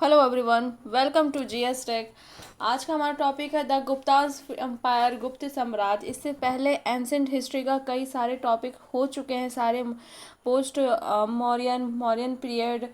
Hello everyone, welcome to GS tech. आज का हमारा टॉपिक है द गुप्ताज एम्पायर, गुप्त साम्राज्य। इससे पहले एंसेंट हिस्ट्री का कई सारे टॉपिक हो चुके हैं, सारे post Mauryan period,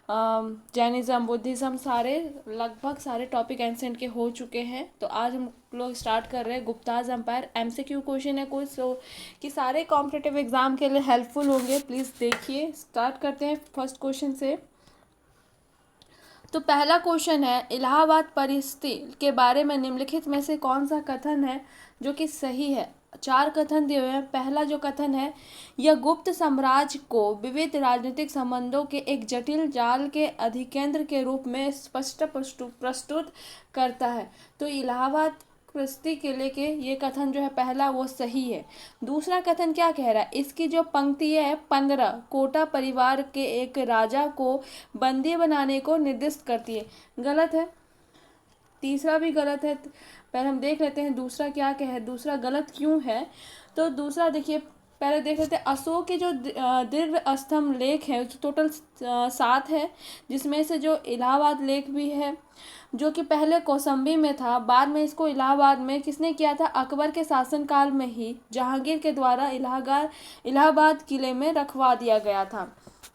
Jainism, Buddhism, सारे लगभग सारे टॉपिक एंसेंट के हो चुके हैं। तो आज हम लोग स्टार्ट कर रहे हैं गुप्ताज एम्पायर। एमसीक्यू क्वेश्चन है कुछ, सो कि सारे कॉम्पिटिटिव एग्जाम के लिए हेल्पफुल होंगे। प्लीज़ देखिए। स्टार्ट करते हैं फर्स्ट क्वेश्चन से। तो पहला क्वेश्चन है, इलाहाबाद परिस्थिति के बारे में निम्नलिखित में से कौन सा कथन है जो कि सही है। चार कथन दिए हुए हैं। पहला जो कथन है, यह गुप्त साम्राज्य को विविध राजनीतिक संबंधों के एक जटिल जाल के अधिकेंद्र के रूप में स्पष्ट प्रस्तुत करता है। तो इलाहाबाद परिस्थिति के लेके ये कथन जो है पहला वो सही है। दूसरा कथन क्या कह रहा है, इसकी जो पंक्ति है 15 कोटा परिवार के एक राजा को बंदी बनाने को निर्दिष्ट करती है, गलत है। तीसरा भी गलत है। पहले हम देख लेते हैं दूसरा क्या कहे, दूसरा गलत क्यों है। तो दूसरा देखिए, पहले देख लेते हैं अशोक के जो दीर्घ स्तंभ लेख है टोटल 7 है, जिसमें से जो इलाहाबाद लेख भी है जो कि पहले कौसंबी में था, बाद में इसको इलाहाबाद में किसने किया था, अकबर के शासनकाल में ही जहांगीर के द्वारा इलाहाबाद किले में रखवा दिया गया था।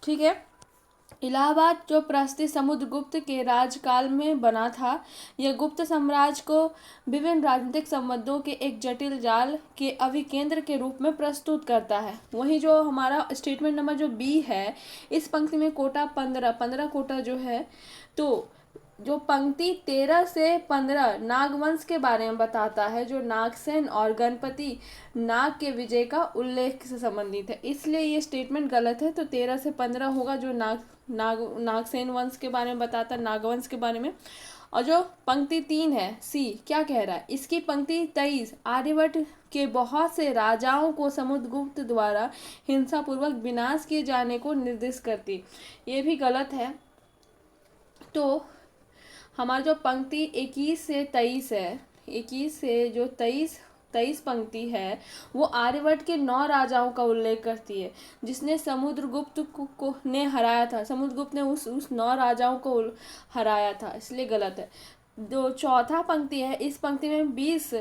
ठीक है। इलाहाबाद जो प्रस्थित समुद्रगुप्त के राजकाल में बना था, यह गुप्त साम्राज्य को विभिन्न राजनीतिक संबंधों के एक जटिल जाल के अभिकेंद्र के रूप में प्रस्तुत करता है। वहीं जो हमारा स्टेटमेंट नंबर जो बी है, इस पंक्ति में कोटा 15 कोटा जो है, तो जो पंक्ति 13 से 15 नागवंश के बारे में बताता है, जो नागसेन और गणपति नाग के विजय का उल्लेख से संबंधित है, इसलिए ये स्टेटमेंट गलत है। तो 13 से 15 होगा जो नागसेन वंश के बारे में बताता है, नागवंश के बारे में। और जो पंक्ति 3 है सी, क्या कह रहा है, इसकी पंक्ति 23 आर्यभट्ट के बहुत से राजाओं को समुद्रगुप्त द्वारा हिंसापूर्वक विनाश किए जाने को निर्देश करती, ये भी गलत है। तो हमारा जो पंक्ति 21 से 23 है, 21 से जो 23 पंक्ति है, वो आर्यभट्ट के 9 राजाओं का उल्लेख करती है, जिसने समुद्रगुप्त को ने हराया था। समुद्रगुप्त ने उस 9 राजाओं को हराया था, इसलिए गलत है। जो चौथा पंक्ति है, इस पंक्ति में 20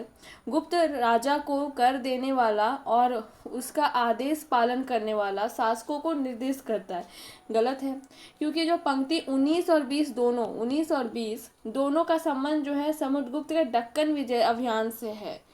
गुप्त राजा को कर देने वाला और उसका आदेश पालन करने वाला शासकों को निर्देश करता है, गलत है। क्योंकि जो पंक्ति 19 और 20 दोनों का संबंध जो है समुद्रगुप्त के दक्कन विजय अभियान से है।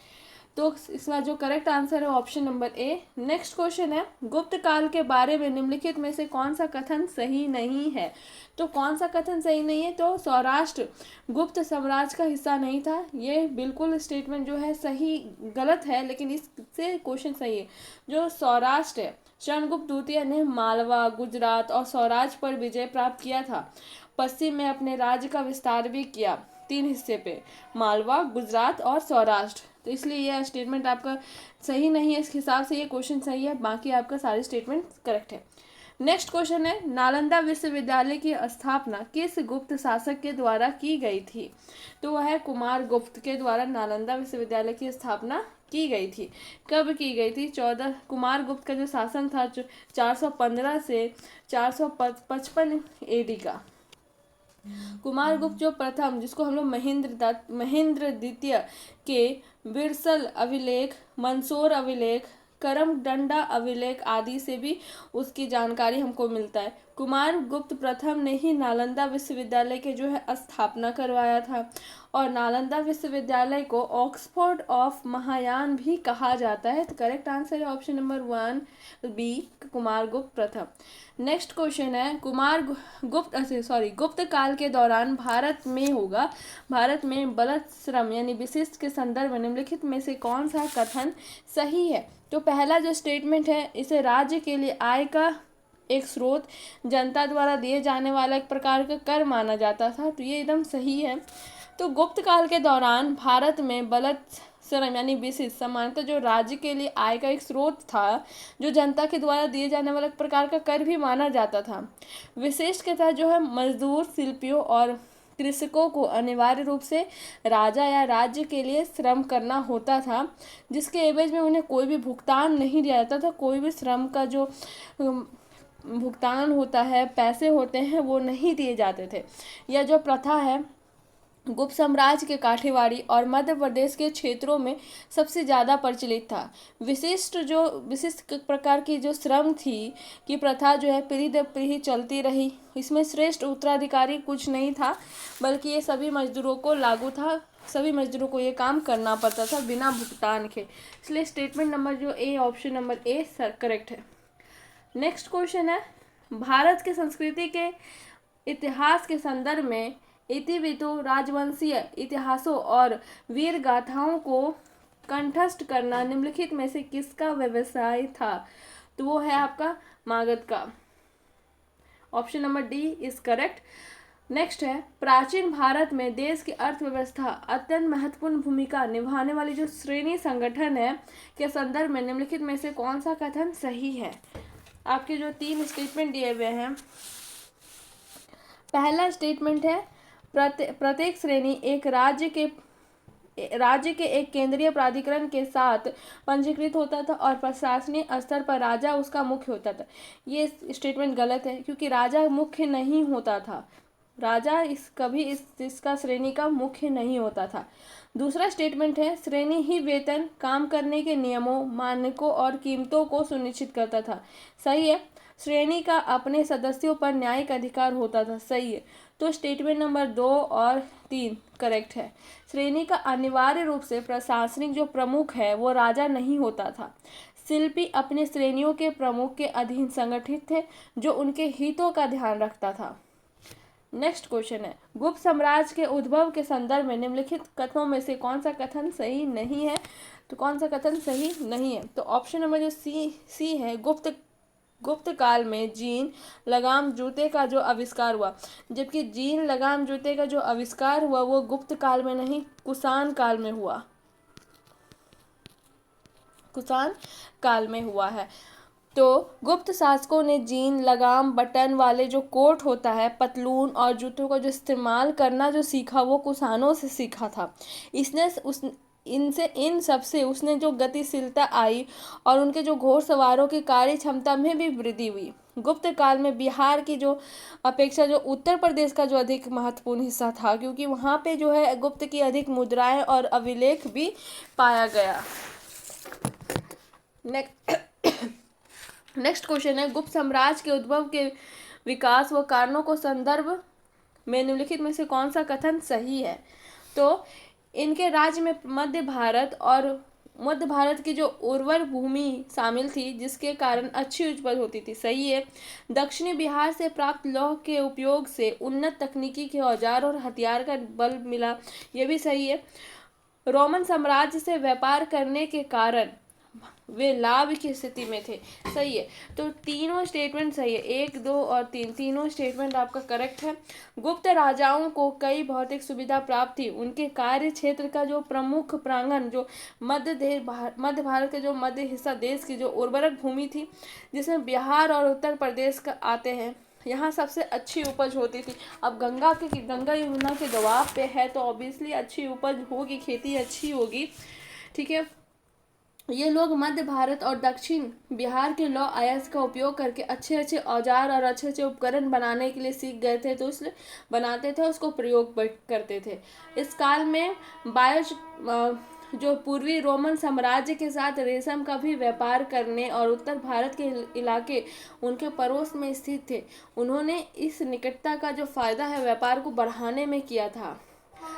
तो इसका जो करेक्ट आंसर है ऑप्शन नंबर ए। नेक्स्ट क्वेश्चन है, गुप्त काल के बारे में निम्नलिखित में से कौन सा कथन सही नहीं है। तो कौन सा कथन सही नहीं है, तो सौराष्ट्र गुप्त साम्राज्य का हिस्सा नहीं था, ये बिल्कुल स्टेटमेंट जो है सही गलत है, लेकिन इससे क्वेश्चन सही है। जो सौराष्ट्र है, चंद्रगुप्त द्वितीय ने मालवा, गुजरात और सौराष्ट्र पर विजय प्राप्त किया था। पश्चिम में अपने राज्य का विस्तार भी किया 3 हिस्से पे, मालवा, गुजरात और सौराष्ट्र। तो इसलिए यह स्टेटमेंट आपका सही नहीं है, इस हिसाब से ये क्वेश्चन सही है, बाकी आपका सारे स्टेटमेंट करेक्ट है। नेक्स्ट क्वेश्चन है, नालंदा विश्वविद्यालय की स्थापना किस गुप्त शासक के द्वारा की गई थी। तो वह है कुमार गुप्त के द्वारा नालंदा विश्वविद्यालय की स्थापना की गई थी। कब की गई थी, 14 कुमार गुप्त का जो शासन था 415 से 455 एडी का। कुमारगुप्त जो प्रथम, जिसको हम लोग महेंद्र द्वितीय के बिरसल अभिलेख, मंदसौर अभिलेख, करमडंडा अभिलेख आदि से भी उसकी जानकारी हमको मिलता है। कुमार गुप्त प्रथम ने ही नालंदा विश्वविद्यालय के जो है स्थापना करवाया था, और नालंदा विश्वविद्यालय को ऑक्सफोर्ड ऑफ महायान भी कहा जाता है। तो करेक्ट आंसर है ऑप्शन नंबर 1 बी, कुमार गुप्त प्रथम। नेक्स्ट क्वेश्चन है, गुप्त काल के दौरान भारत में बलद श्रम यानी विशिष्ट के संदर्भ में निम्नलिखित में से कौन सा कथन सही है। तो पहला जो स्टेटमेंट है, इसे राज्य के लिए आय का एक स्रोत, जनता द्वारा दिए जाने वाला एक प्रकार का कर माना जाता था, तो ये एकदम सही है। तो गुप्त काल के दौरान भारत में बलद श्रम यानी विशिष्ट सामान्यतः जो राज्य के लिए आय का एक स्रोत था, जो जनता के द्वारा दिए जाने वाला एक प्रकार का कर भी माना जाता था। विशिष्ट के तहत जो है मजदूर, शिल्पियों और कृषकों को अनिवार्य रूप से राजा या राज्य के लिए श्रम करना होता था, जिसके एवज में उन्हें कोई भी भुगतान नहीं दिया जाता था। कोई भी श्रम का जो भुगतान होता है, पैसे होते हैं, वो नहीं दिए जाते थे। यह जो प्रथा है गुप्त साम्राज्य के काठियावाड़ी और मध्य प्रदेश के क्षेत्रों में सबसे ज़्यादा प्रचलित था। विशिष्ट प्रकार की जो श्रम थी कि प्रथा जो है पीढ़ी दर पीढ़ी चलती रही। इसमें श्रेष्ठ उत्तराधिकारी कुछ नहीं था, बल्कि ये सभी मजदूरों को लागू था, सभी मजदूरों को ये काम करना पड़ता था बिना भुगतान के। इसलिए स्टेटमेंट नंबर जो A, option number A sir correct है। नेक्स्ट क्वेश्चन है, भारत के संस्कृति के इतिहास के संदर्भ में इतिवृत्तों, राजवंशीय इतिहासों और वीर गाथाओं को कंठस्थ करना निम्नलिखित में से किसका व्यवसाय था? तो वो है आपका मागध का। Option number D is correct. Next है, प्राचीन भारत में देश की अर्थव्यवस्था अत्यंत महत्वपूर्ण भूमिका निभाने वाली जो श्रेणी संगठन है के संदर्भ में निम्नलिखित में से कौन सा कथन सही है? आपके जो 3 स्टेटमेंट दिए हुए हैं, पहला स्टेटमेंट है प्रत्येक श्रेणी एक राज्य के एक केंद्रीय प्राधिकरण के साथ पंजीकृत होता था और प्रशासनिक स्तर पर राजा उसका मुख्य होता था। ये स्टेटमेंट गलत है, क्योंकि राजा मुख्य नहीं होता था। राजा इसका श्रेणी का मुख्य नहीं होता था। दूसरा स्टेटमेंट है श्रेणी ही वेतन, काम करने के नियमों, मानकों और कीमतों को सुनिश्चित करता था। सही है। श्रेणी का अपने सदस्यों पर न्यायिक अधिकार होता था। सही है। तो स्टेटमेंट नंबर 2 और 3 करेक्ट है। श्रेणी का अनिवार्य रूप से प्रशासनिक जो प्रमुख है वो राजा नहीं होता था। शिल्पी अपने श्रेणियों के प्रमुख के अधीन संगठित थे, जो उनके हितों का ध्यान रखता था। नेक्स्ट क्वेश्चन है, गुप्त साम्राज्य के उद्भव के संदर्भ में निम्नलिखित कथनों में से कौन सा कथन सही नहीं है? तो कौन सा कथन सही नहीं है? तो ऑप्शन नंबर जो सी है, गुप्त काल में जीन लगाम जूते का जो आविष्कार हुआ, जबकि जीन लगाम जूते का जो आविष्कार हुआ वो गुप्त काल में नहीं, कुषाण काल में हुआ। कुषाण काल में हुआ है। तो गुप्त शासकों ने जीन लगाम बटन वाले जो कोट होता है, पतलून और जूतों का जो इस्तेमाल करना जो सीखा वो कुषाणों से सीखा था। इन सब से उसने जो गतिशीलता आई और उनके जो घोड़सवारों की कार्य क्षमता में भी वृद्धि हुई। गुप्त काल में बिहार की जो अपेक्षा जो उत्तर प्रदेश का जो अधिक महत्वपूर्ण हिस्सा था, क्योंकि वहाँ पे जो है गुप्त की अधिक मुद्राएं और अभिलेख भी पाया गया। नेक्स्ट क्वेश्चन है, गुप्त साम्राज्य के उद्भव के विकास व कारणों को संदर्भ में निम्नलिखित में से कौन सा कथन सही है? तो इनके राज्य में मध्य भारत की जो उर्वर भूमि शामिल थी, जिसके कारण अच्छी उपज होती थी। सही है। दक्षिणी बिहार से प्राप्त लौह के उपयोग से उन्नत तकनीकी के औजार और हथियार का बल मिला। यह भी सही है। रोमन साम्राज्य से व्यापार करने के कारण वे लाभ की स्थिति में थे। सही है। तो तीनों स्टेटमेंट सही है, 1, 2 और 3 तीनों स्टेटमेंट आपका करेक्ट है। गुप्त राजाओं को कई भौतिक सुविधा प्राप्त थी। उनके कार्य क्षेत्र का जो प्रमुख प्रांगण जो मध्य भारत के जो मध्य हिस्सा देश की जो उर्वरक भूमि थी, जिसमें बिहार और उत्तर प्रदेश का आते हैं, यहाँ सबसे अच्छी उपज होती थी। अब गंगा यमुना के दबाव पे है, तो ऑब्वियसली अच्छी उपज होगी, खेती अच्छी होगी। ठीक है। ये लोग मध्य भारत और दक्षिण बिहार के लौह अयस्क का उपयोग करके अच्छे अच्छे औजार और अच्छे अच्छे उपकरण बनाने के लिए सीख गए थे, तो इसलिए बनाते थे, उसको प्रयोग करते थे। इस काल में जो पूर्वी रोमन साम्राज्य के साथ रेशम का भी व्यापार करने और उत्तर भारत के इलाके उनके पड़ोस में स्थित थे। उन्होंने इस निकटता का जो फायदा है व्यापार को बढ़ाने में किया था।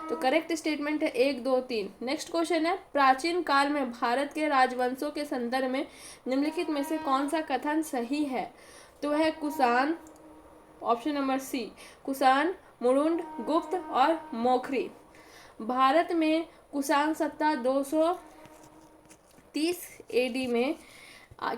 तो करेक्ट स्टेटमेंट है 1, 2, 3। नेक्स्ट क्वेश्चन है, प्राचीन काल में भारत के राजवंशों के संदर्भ में निम्नलिखित में से कौन सा कथन सही है? तो है Kushan, option number C, Kushan, Murunda, Gupta और मौखरी। भारत में कुषाण सत्ता 230 एडी में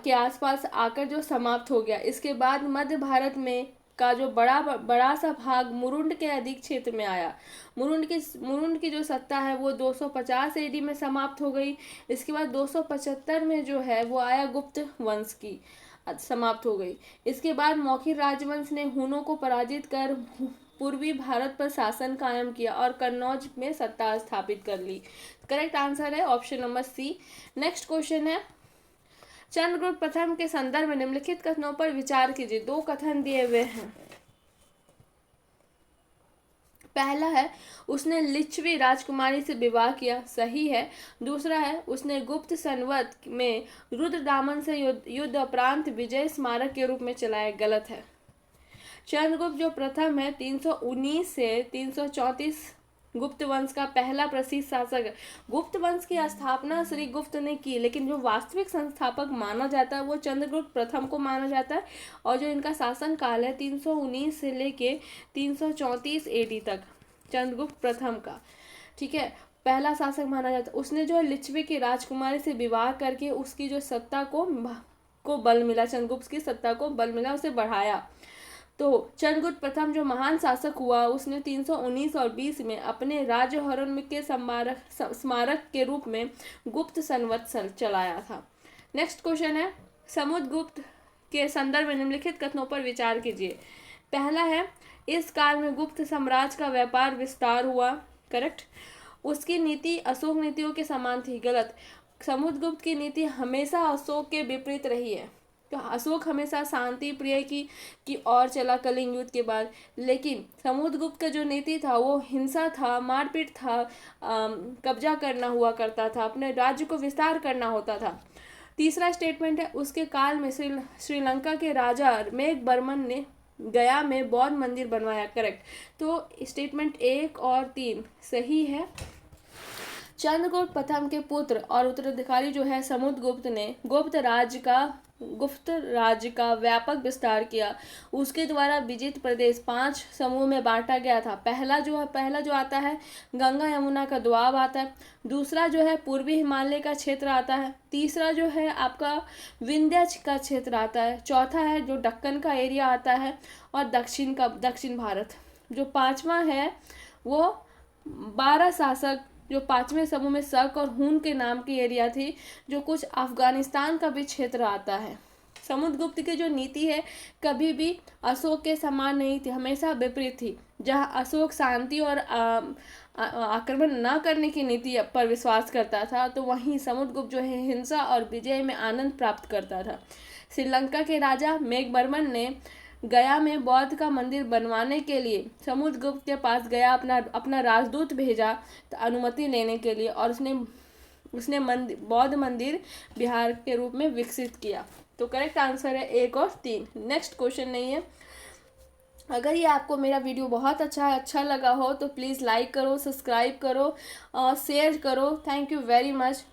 के आसपास आकर जो समाप्त हो गया। इसके बाद मध्य भारत में का जो बड़ा सा भाग मुरुंड के अधिक क्षेत्र में आया। मुरुंड की जो सत्ता है वो 250 एडी में समाप्त हो गई। इसके बाद 275 में जो है वो आया, गुप्त वंश की समाप्त हो गई। इसके बाद मौखरी राजवंश ने हुनों को पराजित कर पूर्वी भारत पर शासन कायम किया और कन्नौज में सत्ता स्थापित कर ली। करेक्ट आंसर है option number C. Next question है, चंद्रगुप्त प्रथम के संदर्भ में निम्नलिखित कथनों पर विचार कीजिए। दो कथन दिए हुए हैं। पहला है उसने लिच्छवी राजकुमारी से विवाह किया, सही है। दूसरा है उसने गुप्त संवत में रुद्रदामन से युद्ध उपरांत विजय स्मारक के रूप में चलाया, गलत है। चंद्रगुप्त जो प्रथम है 319 से 334 गुप्त वंश का पहला प्रसिद्ध शासक है। गुप्त वंश की स्थापना श्री गुप्त ने की, लेकिन जो वास्तविक संस्थापक माना जाता है वो चंद्रगुप्त प्रथम को माना जाता है। और जो इनका शासन काल है 319 से लेके 334 AD तक, चंद्रगुप्त प्रथम का, ठीक है, पहला शासक माना जाता है। उसने जो लिच्छवी की राजकुमारी से विवाह करके उसकी जो सत्ता को बल मिला, चंद्रगुप्त की सत्ता को बल मिला, उसे बढ़ाया। तो चंद्रगुप्त प्रथम जो महान शासक हुआ उसने 319 और 20 में अपने राजहरण के स्मारक के रूप में गुप्त संवत चलाया था। नेक्स्ट क्वेश्चन है समुद्रगुप्त के संदर्भ में निम्नलिखित कथनों पर विचार कीजिए। पहला है इस काल में गुप्त साम्राज्य का व्यापार विस्तार हुआ, करेक्ट। उसकी नीति अशोक नीतियों के समान थी, गलत। समुद्रगुप्त की नीति हमेशा अशोक के विपरीत रही है। तो अशोक हमेशा शांति प्रिय की ओर चला कलिंग युद्ध के बाद, लेकिन समुद्रगुप्त का जो नीति था वो हिंसा था, मारपीट था, कब्जा करना हुआ करता था, अपने राज्य को विस्तार करना होता था। तीसरा स्टेटमेंट है उसके काल में श्रीलंका के राजा मेघवर्मन ने गया में बौद्ध मंदिर बनवाया, करेक्ट। तो स्टेटमेंट 1 और 3 सही है। चंद्रगुप्त प्रथम के पुत्र और उत्तराधिकारी जो है समुद्रगुप्त ने गुप्त राज्य का व्यापक विस्तार किया। उसके द्वारा विजित प्रदेश 5 समूह में बांटा गया था। पहला जो आता है गंगा यमुना का दोआब आता है। दूसरा जो है पूर्वी हिमालय का क्षेत्र आता है। तीसरा जो है आपका विंध्य का क्षेत्र आता है। चौथा है जो दक्कन का एरिया आता है। और दक्षिण भारत। जो पांचवा है वो 12 शासक जो 5वें समूह में शक और हून के नाम की एरिया थी, जो कुछ अफगानिस्तान का भी क्षेत्र आता है। समुद्रगुप्त की जो नीति है कभी भी अशोक के समान नहीं थी, हमेशा विपरीत थी। जहां अशोक शांति और आक्रमण न करने की नीति पर विश्वास करता था, तो वहीं समुद्रगुप्त जो है हिंसा और विजय में आनंद प्राप्त करता था। श्रीलंका के राजा मेघवर्मन ने गया में बौद्ध का मंदिर बनवाने के लिए समुद्रगुप्त के पास गया अपना राजदूत भेजा तो अनुमति लेने के लिए, और उसने बौद्ध मंदिर बिहार के रूप में विकसित किया। तो करेक्ट आंसर है 1 और 3। नेक्स्ट क्वेश्चन नहीं है। अगर ये आपको मेरा वीडियो बहुत अच्छा लगा हो तो प्लीज़ लाइक करो, सब्सक्राइब करो और शेयर करो। Thank you very much.